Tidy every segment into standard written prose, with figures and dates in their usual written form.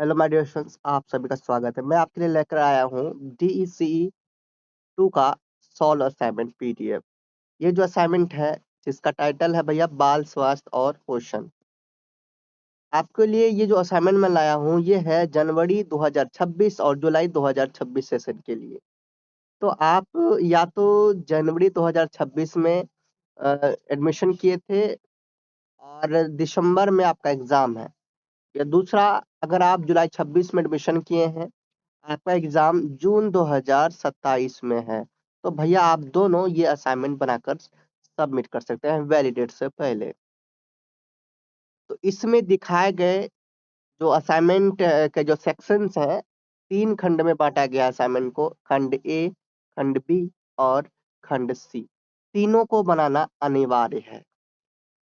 Hello my dear students, आप सभी का स्वागत है। मैं आपके लिए लेकर आया हूँ DECE 2 का सॉल्व असाइनमेंट पीडीएफ। ये जो असाइनमेंट है जिसका टाइटल है भैया बाल स्वास्थ्य और पोषण। आपके लिए ये जो असाइनमेंट मैं लाया हूँ ये है जनवरी 2026 और जुलाई 2026 सेशन के लिए। तो आप या तो जनवरी 2026 में एडमिशन किए थे और दिसंबर में आपका एग्जाम है, या दूसरा अगर आप जुलाई 26 में एडमिशन किए हैं, आपका एग्जाम जून 2027 में है, तो भैया आप दोनों ये असाइनमेंट बनाकर सबमिट कर सकते हैं वैलिडेट से पहले। तो इसमें दिखाए गए जो असाइनमेंट के जो सेक्शंस हैं, 3 खंड में बांटा गया है असाइनमेंट को, खंड ए, खंड बी और खंड सी। तीनों को बनाना अनिवार्य है।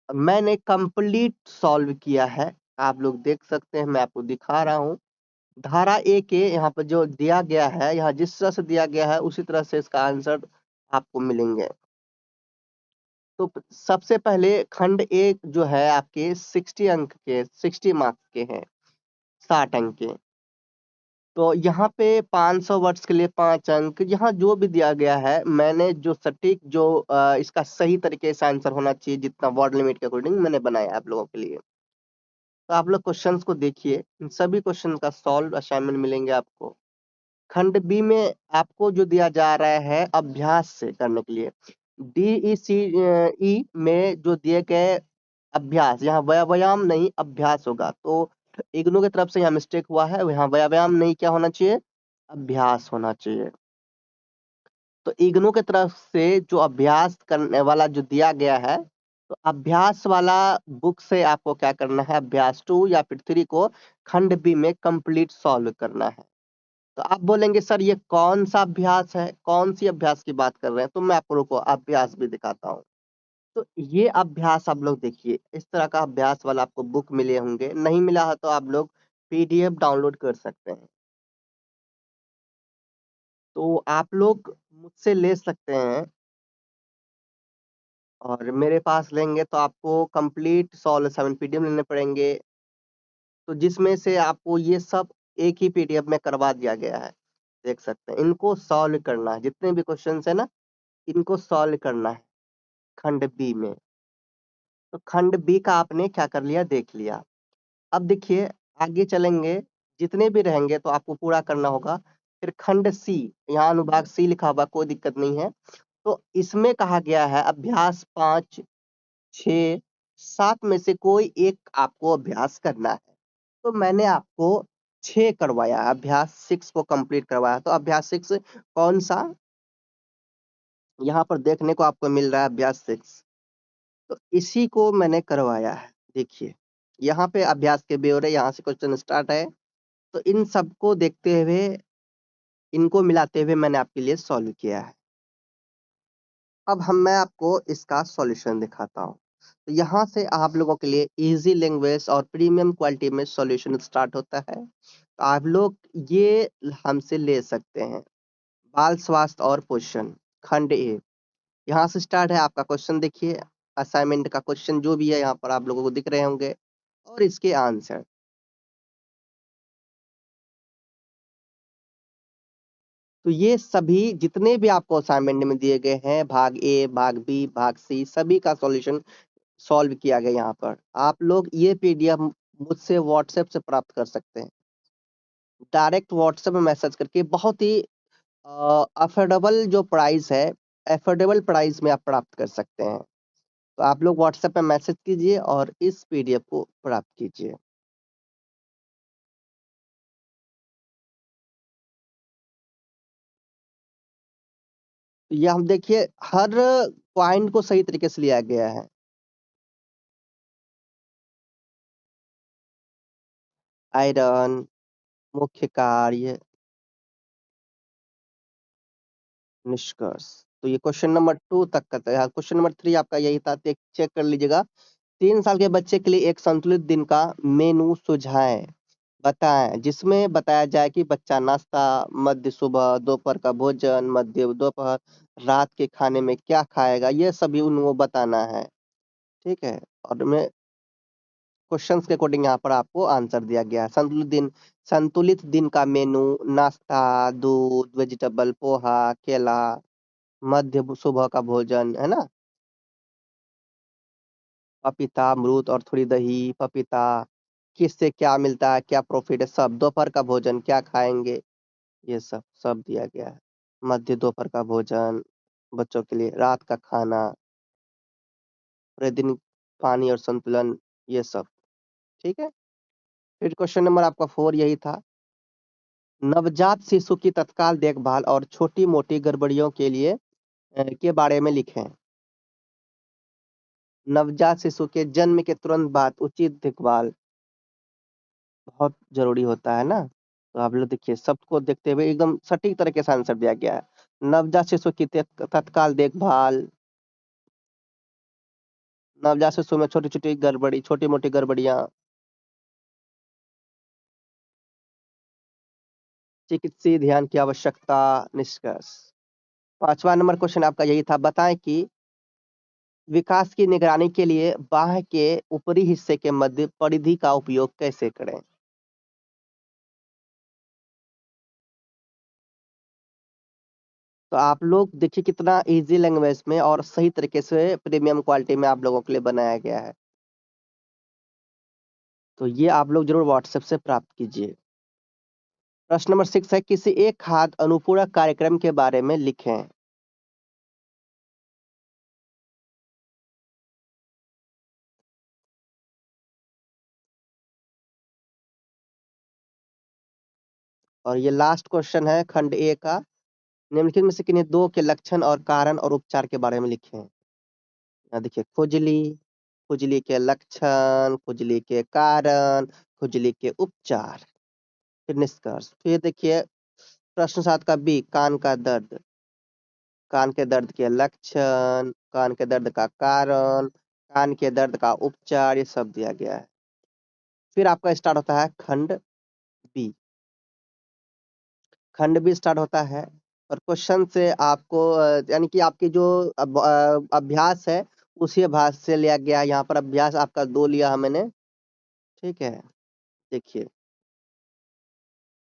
मैंने कंप्लीट सॉल्व किया है, आप लोग देख सकते हैं, मैं आपको दिखा रहा हूँ। धारा ए के यहाँ पर जो दिया गया है, यहाँ जिस तरह से दिया गया है उसी तरह से इसका आंसर आपको मिलेंगे। तो सबसे पहले खंड ए जो है आपके 60 अंक के, 60 मार्क्स के हैं, 60 अंक के। तो यहाँ पे 500 वर्ड्स के लिए 5 अंक, यहाँ जो भी दिया गया है मैंने जो सटीक जो इसका सही तरीके से आंसर होना चाहिए जितना वर्ड लिमिट के अकॉर्डिंग मैंने बनाया आप लोगों के लिए। तो आप लोग क्वेश्चंस को देखिए, इन सभी क्वेश्चन का सॉल्व असाइनमेंट मिलेंगे आपको। खंड बी में आपको जो दिया जा रहा है अभ्यास से करने के लिए, DECE में जो दिए गए अभ्यास, यहाँ व्यायाम नहीं अभ्यास होगा, तो इग्नू की तरफ से यहाँ मिस्टेक हुआ है, यहाँ व्यायाम नहीं क्या होना चाहिए, अभ्यास होना चाहिए। तो इग्नू की तरफ से जो अभ्यास करने वाला जो दिया गया है, तो अभ्यास वाला बुक से आपको क्या करना है, अभ्यास 2 या फिर 3 को खंड बी में कंप्लीट सॉल्व करना है। तो आप बोलेंगे सर ये कौन सा अभ्यास है, कौन सी अभ्यास की बात कर रहे हैं, तो मैं आपको रुको अभ्यास भी दिखाता हूँ। तो ये अभ्यास आप लोग देखिए, इस तरह का अभ्यास वाला आपको बुक मिले होंगे, नहीं मिला है तो आप लोग पीडीएफ डाउनलोड कर सकते हैं। तो आप लोग मुझसे ले सकते हैं और मेरे पास लेंगे तो आपको कंप्लीट सॉल्व 7 पीडीएफ लेने पड़ेंगे, तो जिसमें से आपको ये सब एक ही पीडीएफ में करवा दिया गया है। देख सकते हैं, इनको सॉल्व करना है, जितने भी क्वेश्चंस है ना इनको सॉल्व करना है खंड बी में। तो खंड बी का आपने क्या कर लिया, देख लिया। अब देखिए आगे चलेंगे, जितने भी रहेंगे तो आपको पूरा करना होगा। फिर खंड सी, यहाँ अनुभाग सी लिखा हुआ, कोई दिक्कत नहीं है। तो इसमें कहा गया है अभ्यास 5, 6, 7 में से कोई एक आपको अभ्यास करना है। तो मैंने आपको 6 करवाया, अभ्यास 6 को कंप्लीट करवाया। तो अभ्यास 6 कौन सा, यहाँ पर देखने को आपको मिल रहा है अभ्यास 6, तो इसी को मैंने करवाया है। देखिए यहाँ पे अभ्यास के ब्यौरे, यहाँ से क्वेश्चन स्टार्ट है, तो इन सबको देखते हुए, इनको मिलाते हुए मैंने आपके लिए सॉल्व किया है। अब मैं आपको इसका सॉल्यूशन दिखाता हूँ। तो यहाँ से आप लोगों के लिए इजी लैंग्वेज और प्रीमियम क्वालिटी में सॉल्यूशन स्टार्ट होता है, तो आप लोग ये हमसे ले सकते हैं। बाल स्वास्थ्य और पोषण खंड ए, यहाँ से स्टार्ट है आपका क्वेश्चन। देखिए असाइनमेंट का क्वेश्चन जो भी है यहाँ पर आप लोगों को दिख रहे होंगे और इसके आंसर। तो ये सभी जितने भी आपको असाइनमेंट में दिए गए हैं, भाग ए, भाग बी, भाग सी, सभी का सॉल्यूशन सॉल्व किया गया। यहाँ पर आप लोग ये पीडीएफ मुझसे व्हाट्सएप से प्राप्त कर सकते हैं, डायरेक्ट व्हाट्सएप में मैसेज करके। बहुत ही अफोर्डेबल जो प्राइस है, अफोर्डेबल प्राइस में आप प्राप्त कर सकते हैं। तो आप लोग व्हाट्सएप पे मैसेज कीजिए और इस पीडीएफ को प्राप्त कीजिए। ये हम देखिए हर पॉइंट को सही तरीके से लिया गया है। आयरन, मुख्य कार्य, निष्कर्ष। तो ये क्वेश्चन नंबर 2 तक का था। क्वेश्चन नंबर 3 आपका यही था, चेक कर लीजिएगा। 3 साल के बच्चे के लिए एक संतुलित दिन का मेनू सुझाएं, बताएं, जिसमें बताया जाए कि बच्चा नाश्ता, मध्य सुबह, दोपहर का भोजन, मध्य दोपहर, रात के खाने में क्या खाएगा, ये सभी उनको बताना है। ठीक है, और मैं क्वेश्चंस के अकॉर्डिंग यहाँ पर आपको आंसर दिया गया है। संतुलित दिन का मेनू: नाश्ता, दूध, वेजिटेबल, पोहा, केला। सुबह का भोजन है ना, पपीता, अमरूद और थोड़ी दही। पपीता किससे क्या मिलता है, क्या प्रॉफिट है, सब। दोपहर का भोजन क्या खाएंगे, ये सब सब दिया गया है। मध्य दोपहर का भोजन बच्चों के लिए, रात का खाना, पूरे दिन पानी और संतुलन, ये सब। ठीक है। फिर क्वेश्चन नंबर आपका 4 यही था। नवजात शिशु की तत्काल देखभाल और छोटी मोटी गड़बड़ियों के लिए के बारे में लिखें। नवजात शिशु के जन्म के तुरंत बाद उचित देखभाल बहुत जरूरी होता है ना। तो आप लोग देखिए, सबको देखते हुए एकदम सटीक तरीके से आंसर दिया गया है। नवजात शिशु की तत्काल देखभाल, नवजात शिशु में छोटी मोटी गड़बड़ियां, चिकित्सीय ध्यान की आवश्यकता। निष्कर्ष। 5वां नंबर क्वेश्चन आपका यही था। बताएं कि विकास की निगरानी के लिए बाह के ऊपरी हिस्से के मध्य परिधि का उपयोग कैसे करें। तो आप लोग देखिए कितना इजी लैंग्वेज में और सही तरीके से प्रीमियम क्वालिटी में आप लोगों के लिए बनाया गया है। तो ये आप लोग जरूर व्हाट्सएप से प्राप्त कीजिए। प्रश्न नंबर 6 है, किसी एक खाद्य अनुपूरक कार्यक्रम के बारे में लिखें। और ये लास्ट क्वेश्चन है खंड ए का। निम्नलिखित में से किन्हीं दो के लक्षण और कारण और उपचार के बारे में लिखें। यहाँ देखिए, खुजली, खुजली के लक्षण, खुजली के कारण, खुजली के उपचार। फिर निष्कर्ष। फिर देखिए प्रश्न 7 का बी, कान का दर्द। कान के दर्द के लक्षण, कान के दर्द का कारण, कान के दर्द का उपचार, ये सब दिया गया है। फिर आपका स्टार्ट होता है खंड बी। खंड बी स्टार्ट होता है और क्वेश्चन से आपको यानी कि आपकी जो अभ्यास है उसी अभ्यास से लिया गया है। यहाँ पर अभ्यास आपका 2 लिया है मैंने। ठीक है। देखिए,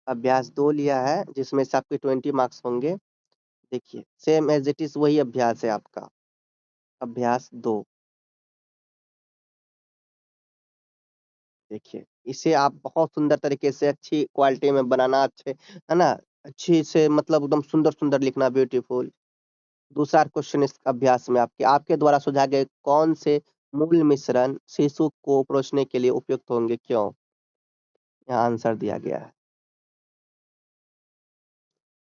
अभ्यास 2 लिया है जिसमें से आपके 20 मार्क्स होंगे। देखिए, सेम एज इट इज वही अभ्यास है आपका, अभ्यास 2। देखिए, इसे आप बहुत सुंदर तरीके से अच्छी क्वालिटी में बनाना, अच्छे है ना, अच्छी से मतलब एकदम सुंदर सुंदर लिखना, ब्यूटीफुल। दूसरा क्वेश्चन इस अभ्यास में आपके आपके द्वारा सुझाए गए कौन से मूल मिश्रण शिशु को परोसने के लिए उपयुक्त होंगे, क्यों। यहाँ आंसर दिया गया है।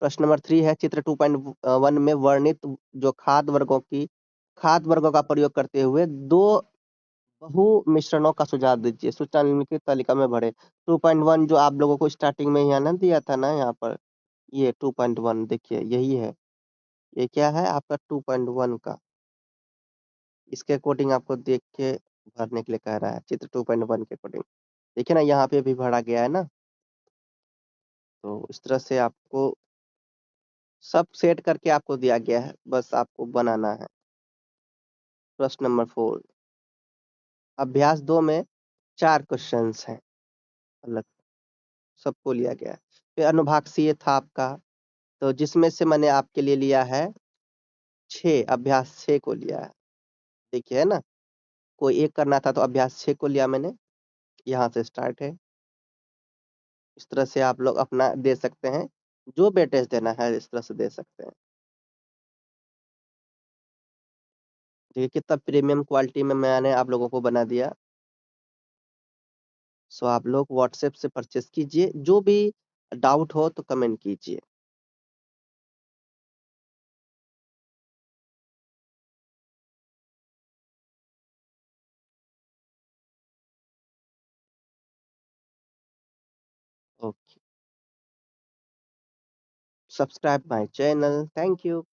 प्रश्न नंबर 3 है, चित्र 2.1 में वर्णित जो खाद्य वर्गों का प्रयोग करते हुए दो बहु मिश्रणों का सुझाव दीजिए। सूचना निम्नलिखित तालिका में भरे। 2.1 जो आप लोगों को स्टार्टिंग में यहाँ ना दिया था ना, यहाँ पर ये 2.1 देखिए यही है। ये क्या है आपका 2.1 का, इसके अकॉर्डिंग आपको देख के भरने के लिए कह रहा है। चित्र 2.1 के अकॉर्डिंग देखिए ना, यहाँ पे भी भरा गया है ना। तो इस तरह से आपको सब सेट करके आपको दिया गया है, बस आपको बनाना है। प्रश्न नंबर 4, अभ्यास 2 में 4 क्वेश्चंस हैं, अलग सबको लिया गया है। फिर अनुभाग सी था आपका, तो जिसमें से मैंने आपके लिए लिया है 6, अभ्यास 6 को लिया है। देखिए है ना, कोई एक करना था तो अभ्यास 6 को लिया मैंने। यहाँ से स्टार्ट है। इस तरह से आप लोग अपना दे सकते हैं, जो वेटेज देना है इस तरह से दे सकते हैं। देखिए कितना प्रीमियम क्वालिटी में मैंने आप लोगों को बना दिया। सो आप लोग व्हाट्सएप से परचेस कीजिए, जो भी डाउट हो तो कमेंट कीजिए। Okay, subscribe my channel. Thank you.